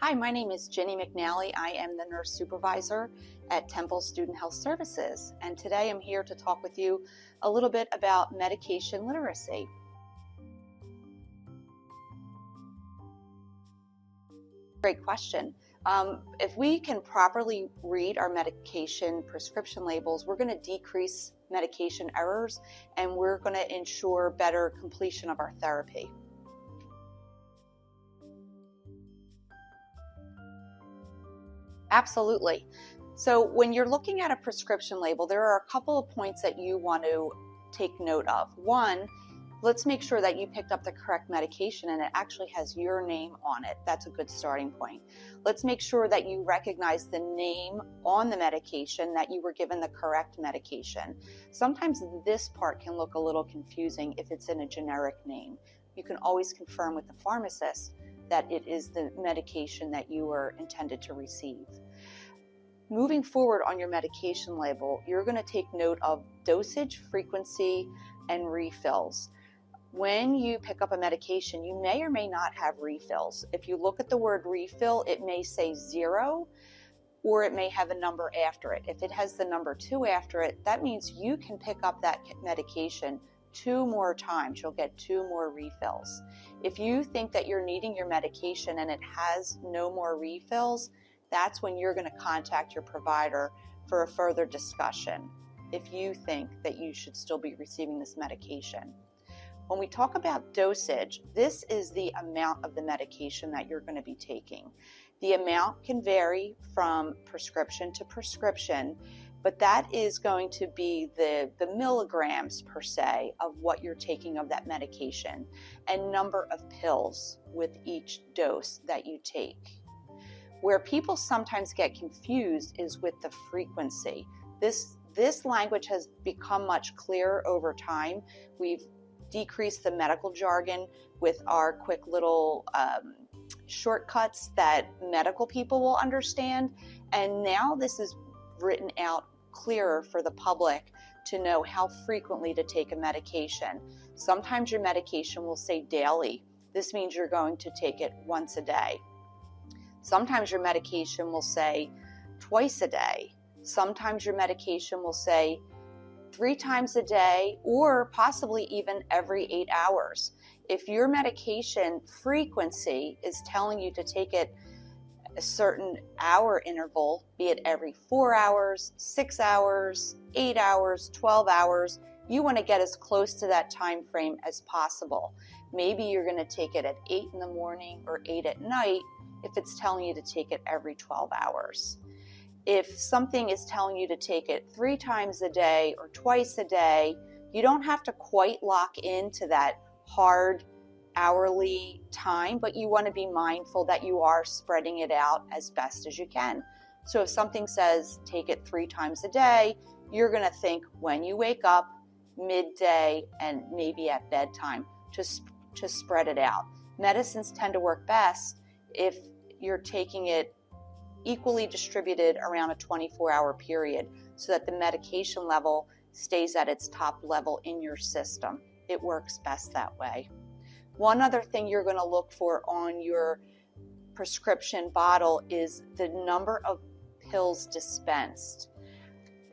Hi, my name is Ginny McNally. I am the nurse supervisor at Temple Student Health Services, and today I'm here to talk with you a little bit about medication literacy. Great question. If we can properly read our medication prescription labels, we're going to decrease medication errors and we're going to ensure better completion of our therapy. Absolutely. So when you're looking at a prescription label, there are a couple of points that you want to take note of. One, let's make sure that you picked up the correct medication and it actually has your name on it. That's a good starting point. Let's make sure that you recognize the name on the medication, that you were given the correct medication. Sometimes this part can look a little confusing if it's in a generic name. You can always confirm with the pharmacist that it is the medication that you were intended to receive. Moving forward on your medication label, you're going to take note of dosage, frequency, and refills. When you pick up a medication, you may or may not have refills. If you look at the word refill, it may say 0 or it may have a number after it. If it has the number 2 after it, that means you can pick up that medication 2 more times. You'll get 2 more refills. If you think that you're needing your medication and it has no more refills, that's when you're going to contact your provider for a further discussion if you think that you should still be receiving this medication. When we talk about dosage, this is the amount of the medication that you're going to be taking. The amount can vary from prescription to prescription, but that is going to be the milligrams per se of what you're taking of that medication and number of pills with each dose that you take. Where people sometimes get confused is with the frequency. This language has become much clearer over time. We've decreased the medical jargon with our quick little shortcuts that medical people will understand, and now this is written out clearer for the public to know how frequently to take a medication. Sometimes your medication will say daily. This means you're going to take it once a day. Sometimes your medication will say twice a day. Sometimes your medication will say 3 times a day or possibly even every 8 hours. If your medication frequency is telling you to take it a certain hour interval, be it every 4 hours, 6 hours, 8 hours, 12 hours, you want to get as close to that time frame as possible. Maybe you're going to take it at 8 in the morning or 8 at night if it's telling you to take it every 12 hours. If something is telling you to take it 3 times a day or twice a day, you don't have to quite lock into that hard hourly time, but you want to be mindful that you are spreading it out as best as you can. So if something says take it 3 times a day, you're going to think when you wake up, midday, and maybe at bedtime to spread it out. Medicines tend to work best if you're taking it equally distributed around a 24-hour period so that the medication level stays at its top level in your system. It works best that way. One other thing you're going to look for on your prescription bottle is the number of pills dispensed.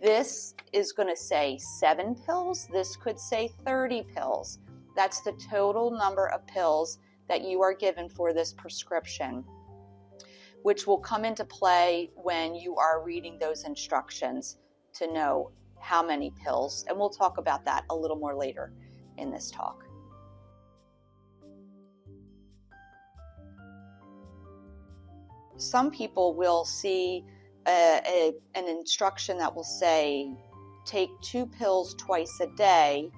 This is going to say 7 pills. This could say 30 pills. That's the total number of pills that you are given for this prescription, which will come into play when you are reading those instructions to know how many pills. And we'll talk about that a little more later in this talk. Some people will see an instruction that will say, take 2 pills twice a day.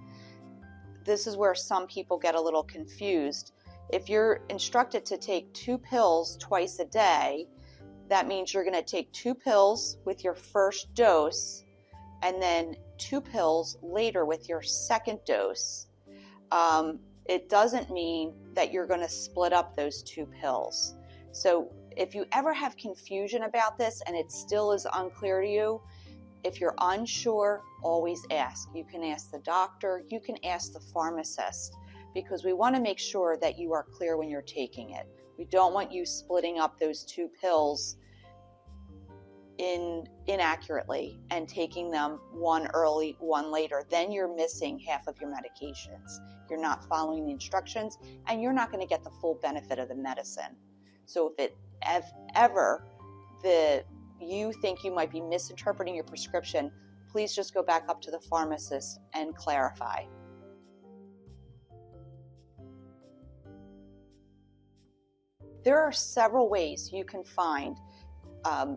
This is where some people get a little confused. If you're instructed to take 2 pills twice a day, that means you're going to take 2 pills with your first dose and then 2 pills later with your second dose. It doesn't mean that you're going to split up those 2 pills. So if you ever have confusion about this and it still is unclear to you, if you're unsure, always ask. You can ask the doctor, you can ask the pharmacist, because we want to make sure that you are clear when you're taking it. We don't want you splitting up those 2 pills inaccurately and taking them one early, one later. Then you're missing half of your medications. You're not following the instructions, and you're not going to get the full benefit of the medicine. So if you think you might be misinterpreting your prescription, please just go back up to the pharmacist and clarify. There are several ways you can find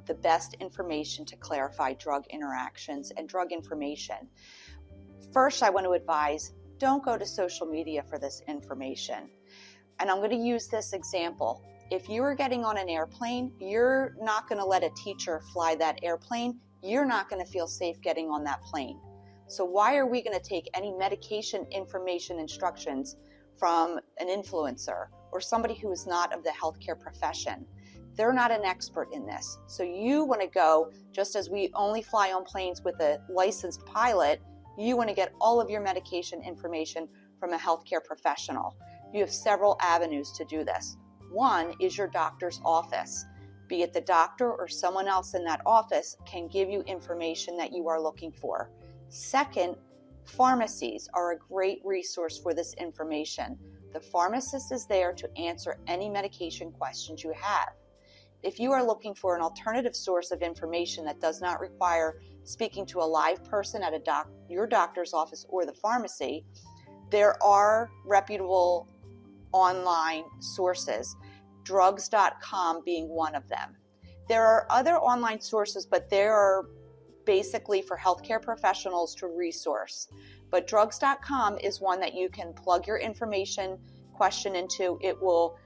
the best information to clarify drug interactions and drug information. First, I want to advise, don't go to social media for this information. And I'm going to use this example. If you are getting on an airplane, you're not going to let a teacher fly that airplane. You're not going to feel safe getting on that plane. So why are we going to take any medication information instructions from an influencer or somebody who is not of the healthcare profession? They're not an expert in this. So you want to go, just as we only fly on planes with a licensed pilot, you want to get all of your medication information from a healthcare professional. You have several avenues to do this. One is your doctor's office. Be it the doctor or someone else in that office can give you information that you are looking for. Second, pharmacies are a great resource for this information. The pharmacist is there to answer any medication questions you have. If you are looking for an alternative source of information that does not require speaking to a live person at your doctor's office or the pharmacy, there are reputable online sources, drugs.com being one of them. There are other online sources, but they are basically for healthcare professionals to resource. But drugs.com is one that you can plug your information question into. It will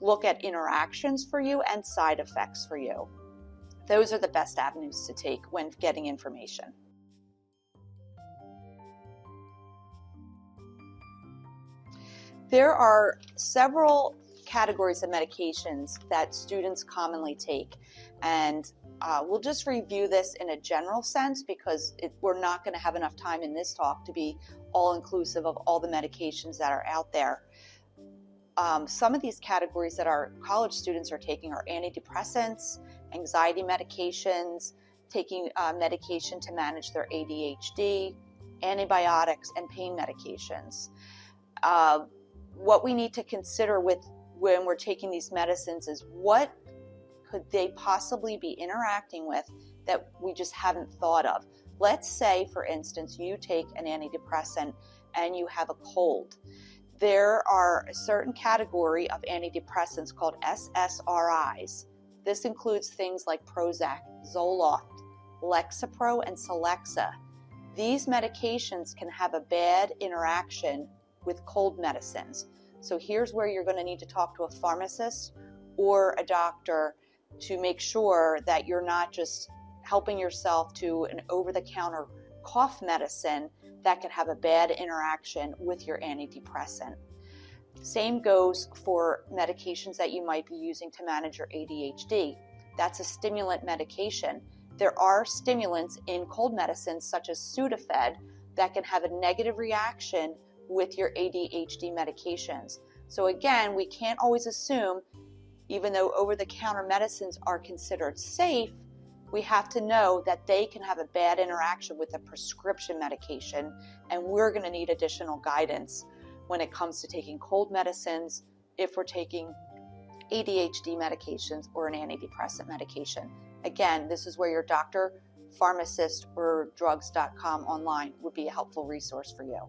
look at interactions for you and side effects for you. Those are the best avenues to take when getting information. There are several categories of medications that students commonly take, and we'll just review this in a general sense because we're not going to have enough time in this talk to be all inclusive of all the medications that are out there. Some of these categories that our college students are taking are antidepressants, anxiety medications, taking medication to manage their ADHD, antibiotics, and pain medications. What we need to consider when we're taking these medicines is what could they possibly be interacting with that we just haven't thought of. Let's say, for instance, you take an antidepressant and you have a cold. There are a certain category of antidepressants called SSRIs. This includes things like Prozac, Zoloft, Lexapro, and Celexa. These medications can have a bad interaction with cold medicines. So here's where you're going to need to talk to a pharmacist or a doctor to make sure that you're not just helping yourself to an over-the-counter cough medicine that can have a bad interaction with your antidepressant. Same goes for medications that you might be using to manage your ADHD. That's a stimulant medication. There are stimulants in cold medicines such as Sudafed that can have a negative reaction with your ADHD medications. So again, we can't always assume, even though over-the-counter medicines are considered safe, we have to know that they can have a bad interaction with a prescription medication, and we're going to need additional guidance when it comes to taking cold medicines if we're taking ADHD medications or an antidepressant medication. Again, this is where your doctor, pharmacist, or drugs.com online would be a helpful resource for you.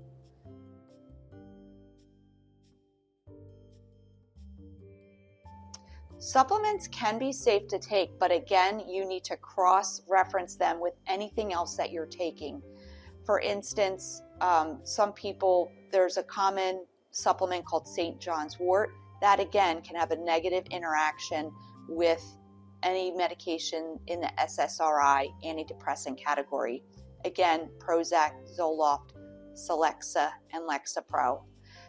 Supplements can be safe to take, but again, you need to cross-reference them with anything else that you're taking. For instance, some people, there's a common supplement called St. John's wort that again can have a negative interaction with any medication in the SSRI antidepressant category. Again, Prozac, Zoloft, Celexa, and Lexapro.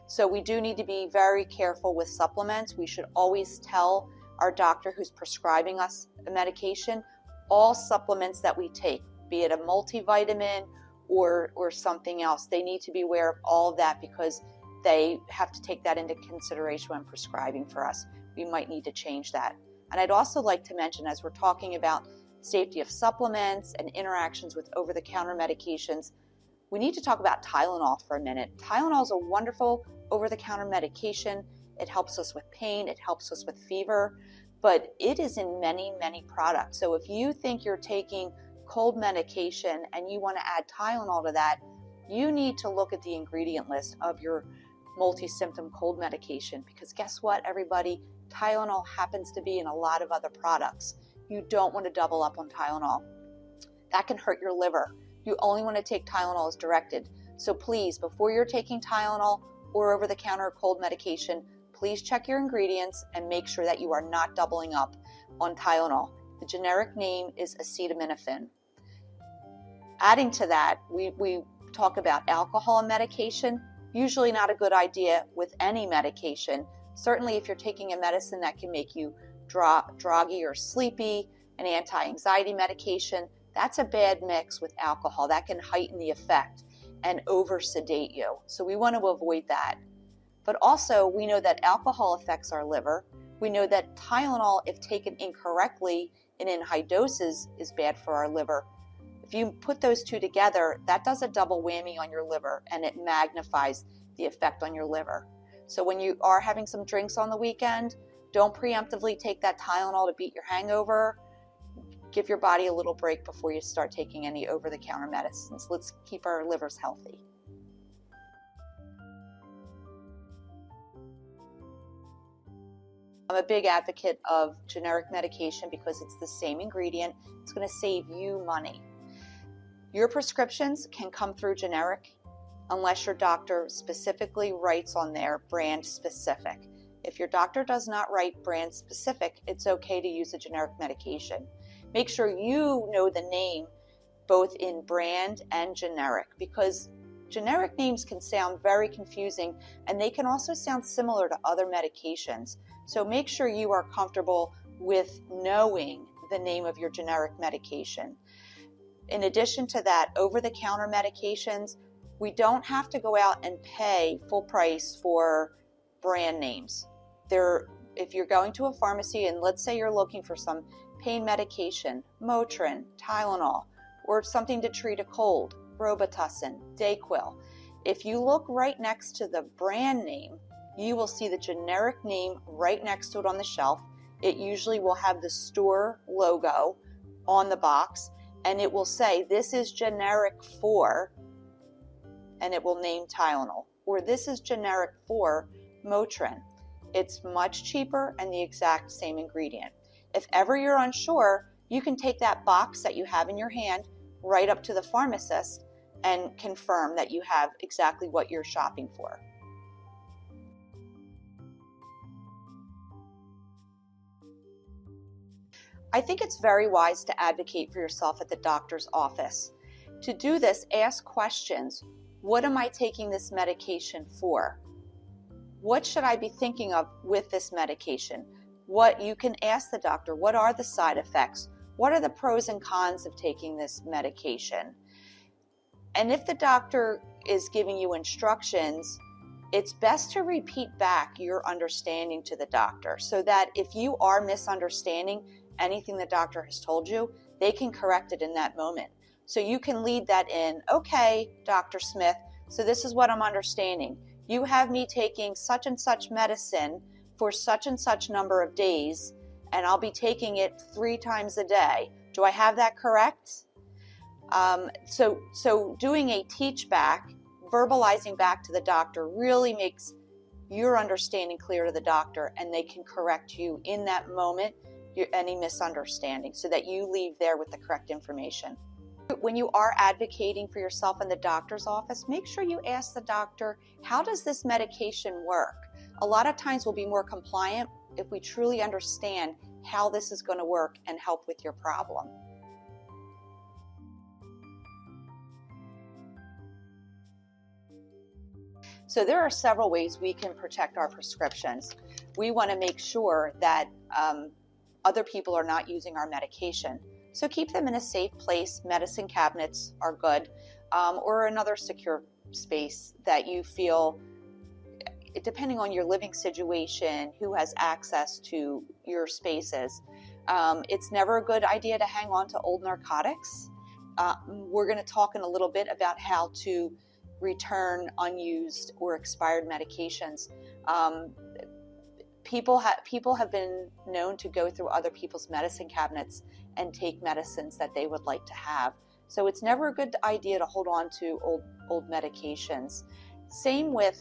So we do need to be very careful with supplements. We should always tell our doctor who's prescribing us a medication, all supplements that we take, be it a multivitamin or something else, they need to be aware of all of that because they have to take that into consideration when prescribing for us. We might need to change that. And I'd also like to mention, as we're talking about safety of supplements and interactions with over-the-counter medications, we need to talk about Tylenol for a minute. Tylenol is a wonderful over-the-counter medication. It helps us with pain, it helps us with fever, but it is in many, many products. So if you think you're taking cold medication and you want to add Tylenol to that, you need to look at the ingredient list of your multi-symptom cold medication, because guess what, everybody? Tylenol happens to be in a lot of other products. You don't want to double up on Tylenol. That can hurt your liver. You only want to take Tylenol as directed. So please, before you're taking Tylenol or over-the-counter cold medication, please check your ingredients and make sure that you are not doubling up on Tylenol. The generic name is acetaminophen. Adding to that, we talk about alcohol and medication. Usually not a good idea with any medication. Certainly if you're taking a medicine that can make you groggy or sleepy, an anti-anxiety medication, that's a bad mix with alcohol. That can heighten the effect and over-sedate you. So we want to avoid that. But also, we know that alcohol affects our liver. We know that Tylenol, if taken incorrectly and in high doses, is bad for our liver. If you put those two together, that does a double whammy on your liver, and it magnifies the effect on your liver. So when you are having some drinks on the weekend, don't preemptively take that Tylenol to beat your hangover. Give your body a little break before you start taking any over-the-counter medicines. Let's keep our livers healthy. I'm a big advocate of generic medication because it's the same ingredient. It's going to save you money. Your prescriptions can come through generic unless your doctor specifically writes on there brand specific. If your doctor does not write brand specific, it's okay to use a generic medication. Make sure you know the name both in brand and generic, because generic names can sound very confusing and they can also sound similar to other medications. So make sure you are comfortable with knowing the name of your generic medication. In addition to that, over-the-counter medications, we don't have to go out and pay full price for brand names. If you're going to a pharmacy and let's say you're looking for some pain medication, Motrin, Tylenol, or something to treat a cold, Robitussin, Dayquil, if you look right next to the brand name, you will see the generic name right next to it on the shelf. It usually will have the store logo on the box, and it will say, this is generic for, and it will name Tylenol, or this is generic for Motrin. It's much cheaper and the exact same ingredient. If ever you're unsure, you can take that box that you have in your hand right up to the pharmacist and confirm that you have exactly what you're shopping for. I think it's very wise to advocate for yourself at the doctor's office. To do this, ask questions. What am I taking this medication for? What should I be thinking of with this medication? What you can ask the doctor, what are the side effects? What are the pros and cons of taking this medication? And if the doctor is giving you instructions, it's best to repeat back your understanding to the doctor so that if you are misunderstanding anything the doctor has told you, they can correct it in that moment. So you can lead that in, okay, Dr. Smith, so this is what I'm understanding. You have me taking such and such medicine for such and such number of days, and I'll be taking it 3 times a day. Do I have that correct? So doing a teach back, verbalizing back to the doctor really makes your understanding clear to the doctor, and they can correct you in that moment, any misunderstanding, so that you leave there with the correct information. When you are advocating for yourself in the doctor's office, make sure you ask the doctor, how does this medication work? A lot of times we'll be more compliant if we truly understand how this is going to work and help with your problem. So there are several ways we can protect our prescriptions. We want to make sure that other people are not using our medication. So keep them in a safe place. Medicine cabinets are good, or another secure space that you feel depending on your living situation, who has access to your spaces, it's never a good idea to hang on to old narcotics. We're going to talk in a little bit about how to return unused or expired medications. People have been known to go through other people's medicine cabinets and take medicines that they would like to have. So it's never a good idea to hold on to old medications. Same with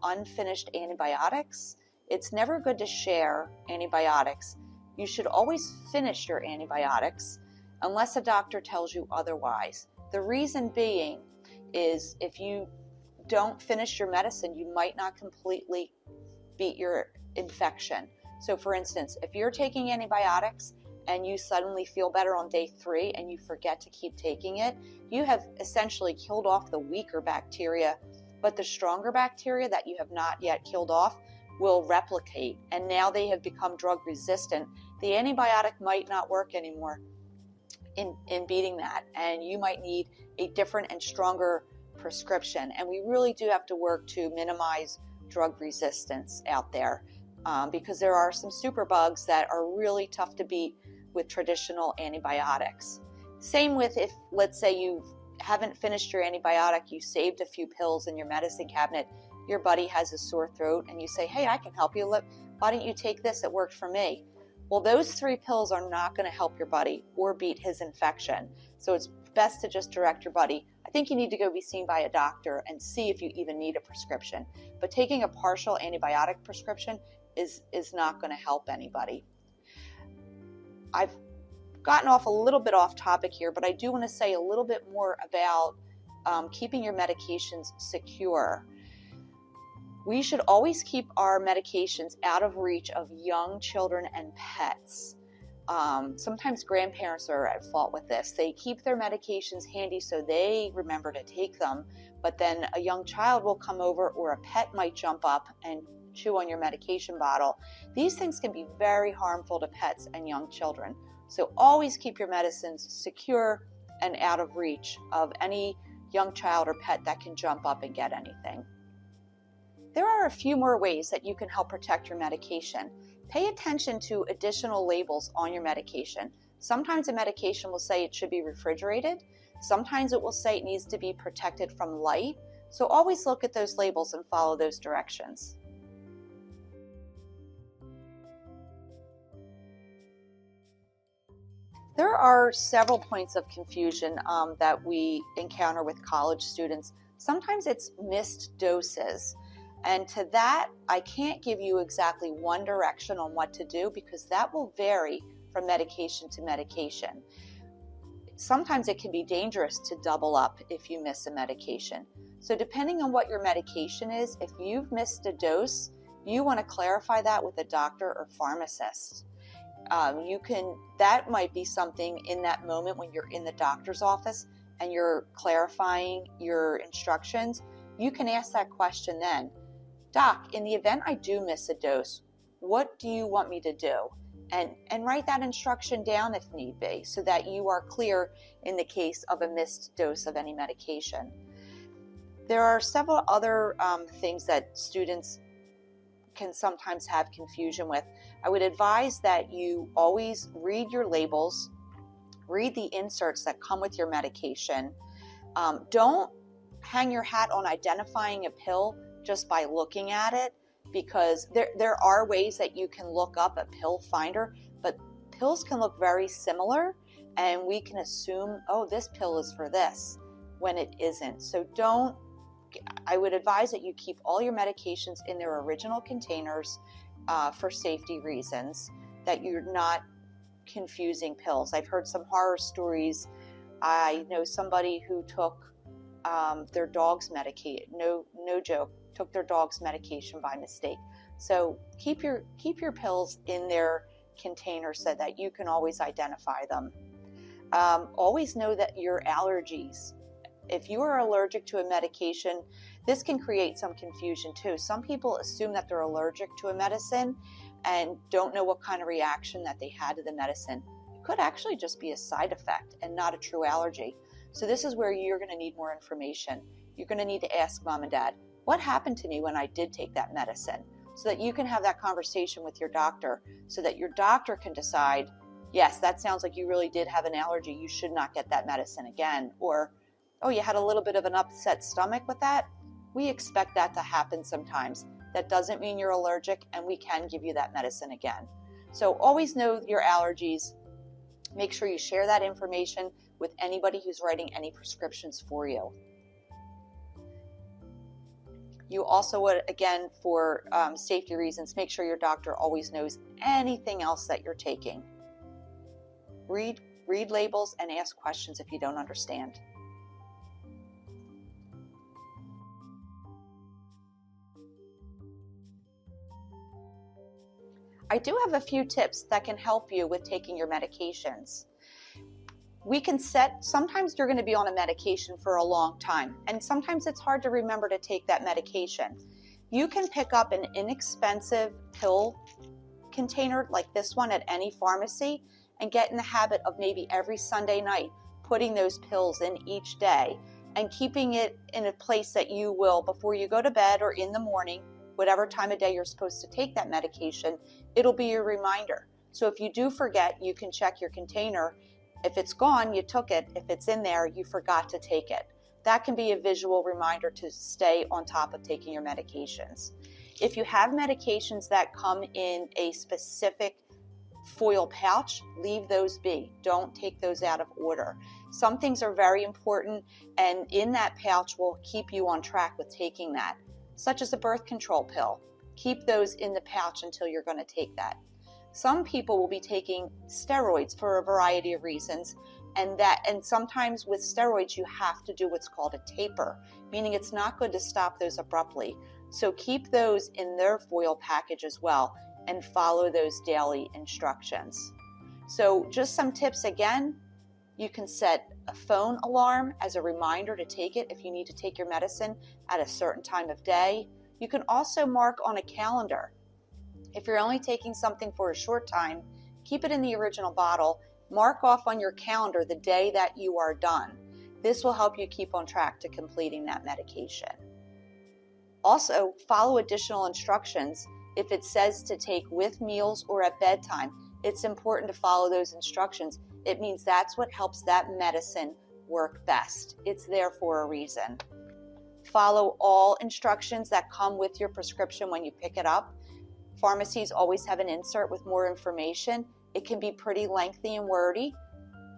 unfinished antibiotics. It's never good to share antibiotics. You should always finish your antibiotics unless a doctor tells you otherwise. The reason being is if you don't finish your medicine, you might not completely beat your infection. So for instance, if you're taking antibiotics and you suddenly feel better on day 3 and you forget to keep taking it, you have essentially killed off the weaker bacteria, but the stronger bacteria that you have not yet killed off will replicate, and now they have become drug resistant. The antibiotic might not work anymore in beating that, and you might need a different and stronger prescription. And we really do have to work to minimize drug resistance out there, because there are some superbugs that are really tough to beat with traditional antibiotics. Same with if, let's say, you haven't finished your antibiotic, you saved a few pills in your medicine cabinet, your buddy has a sore throat, and you say, hey, I can help you. Look, why don't you take this? It worked for me. Well, those 3 pills are not going to help your buddy or beat his infection. So it's best to just direct your buddy. I think you need to go be seen by a doctor and see if you even need a prescription. But taking a partial antibiotic prescription is not going to help anybody. I've gotten a little bit off topic here, but I do want to say a little bit more about keeping your medications secure. We should always keep our medications out of reach of young children and pets. Sometimes grandparents are at fault with this. They keep their medications handy so they remember to take them, but then a young child will come over or a pet might jump up and chew on your medication bottle. These things can be very harmful to pets and young children. So always keep your medicines secure and out of reach of any young child or pet that can jump up and get anything. There are a few more ways that you can help protect your medication. Pay attention to additional labels on your medication. Sometimes a medication will say it should be refrigerated. Sometimes it will say it needs to be protected from light. So always look at those labels and follow those directions. There are several points of confusion that we encounter with college students. Sometimes it's missed doses. And to that, I can't give you exactly one direction on what to do because that will vary from medication to medication. Sometimes it can be dangerous to double up if you miss a medication. So depending on what your medication is, if you've missed a dose, you want to clarify that with a doctor or pharmacist. That might be something in that moment when you're in the doctor's office and you're clarifying your instructions. You can ask that question then. Doc, in the event I do miss a dose, what do you want me to do? And write that instruction down if need be so that you are clear in the case of a missed dose of any medication. There are several other things that students can sometimes have confusion with. I would advise that you always read your labels, read the inserts that come with your medication. Don't hang your hat on identifying a pill just by looking at it, because there are ways that you can look up a pill finder, but pills can look very similar and we can assume, oh, this pill is for this when it isn't. So I would advise that you keep all your medications in their original containers for safety reasons, that you're not confusing pills. I've heard some horror stories. I know somebody who took their dog's medication, no joke, took their dog's medication by mistake. So keep your pills in their containers so that you can always identify them. Always know that your allergies. If you are allergic to a medication, this can create some confusion too. Some people assume that they're allergic to a medicine and don't know what kind of reaction that they had to the medicine. It could actually just be a side effect and not a true allergy. So this is where you're going to need more information. You're going to need to ask mom and dad, What happened to me when I did take that medicine? So that you can have that conversation with your doctor, so that your doctor can decide, yes, that sounds like you really did have an allergy. You should not get that medicine again. Or, oh, you had a little bit of an upset stomach with that. We expect that to happen sometimes. That doesn't mean you're allergic, and we can give you that medicine again. So always know your allergies. Make sure you share that information with anybody who's writing any prescriptions for you. You also would, again, for safety reasons, make sure your doctor always knows anything else that you're taking. Read labels and ask questions if you don't understand. I do have a few tips that can help you with taking your medications. We can sometimes you're going to be on a medication for a long time, and sometimes it's hard to remember to take that medication. You can pick up an inexpensive pill container like this one at any pharmacy and get in the habit of maybe every Sunday night putting those pills in each day and keeping it in a place that you will, before you go to bed or in the morning, whatever time of day you're supposed to take that medication, it'll be your reminder. So if you do forget, you can check your container. If it's gone, you took it. If it's in there, you forgot to take it. That can be a visual reminder to stay on top of taking your medications. If you have medications that come in a specific foil pouch, leave those be. Don't take those out of order. Some things are very important, and in that pouch will keep you on track with taking that, such as a birth control pill. Keep those in the pouch until you're going to take that. Some people will be taking steroids for a variety of reasons, and sometimes with steroids you have to do what's called a taper, meaning it's not good to stop those abruptly. So keep those in their foil package as well and follow those daily instructions. So just some tips again, you can set a phone alarm as a reminder to take it if you need to take your medicine at a certain time of day. You can also mark on a calendar. If you're only taking something for a short time, keep it in the original bottle. Mark off on your calendar the day that you are done. This will help you keep on track to completing that medication. Also, follow additional instructions. If it says to take with meals or at bedtime, it's important to follow those instructions. It means that's what helps that medicine work best. It's there for a reason. Follow all instructions that come with your prescription when you pick it up. Pharmacies always have an insert with more information. It can be pretty lengthy and wordy.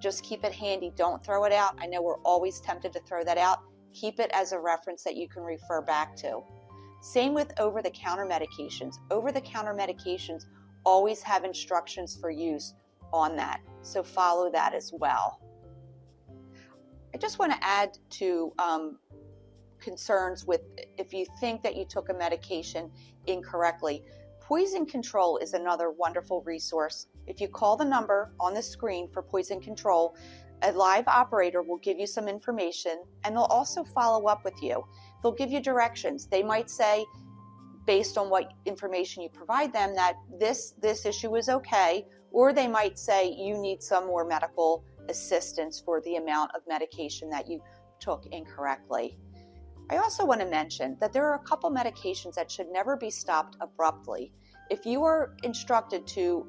Just keep it handy. Don't throw it out. I know we're always tempted to throw that out. Keep it as a reference that you can refer back to. Same with over-the-counter medications. Over-the-counter medications always have instructions for use on that, so follow that as well. I just want to add to concerns with if you think that you took a medication incorrectly. Poison control is another wonderful resource. If you call the number on the screen for poison control, a live operator will give you some information, and they'll also follow up with you. They'll give you directions. They might say, based on what information you provide them, that this issue is okay, or they might say you need some more medical assistance for the amount of medication that you took incorrectly. I also want to mention that there are a couple medications that should never be stopped abruptly. If you are instructed to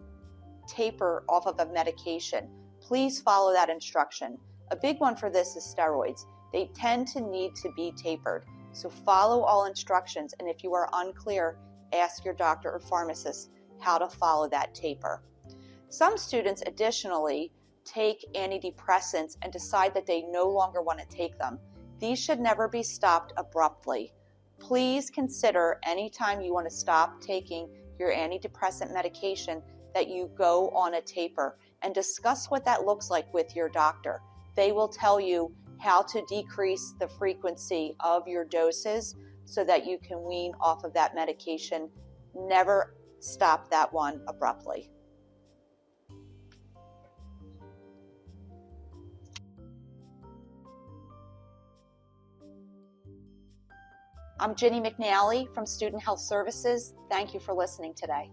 taper off of a medication, please follow that instruction. A big one for this is steroids. They tend to need to be tapered. So follow all instructions, and if you are unclear, ask your doctor or pharmacist how to follow that taper. Some students additionally take antidepressants and decide that they no longer want to take them. These should never be stopped abruptly. Please consider anytime you want to stop taking your antidepressant medication that you go on a taper and discuss what that looks like with your doctor. They will tell you how to decrease the frequency of your doses so that you can wean off of that medication. Never stop that one abruptly. I'm Ginny McNally from Student Health Services. Thank you for listening today.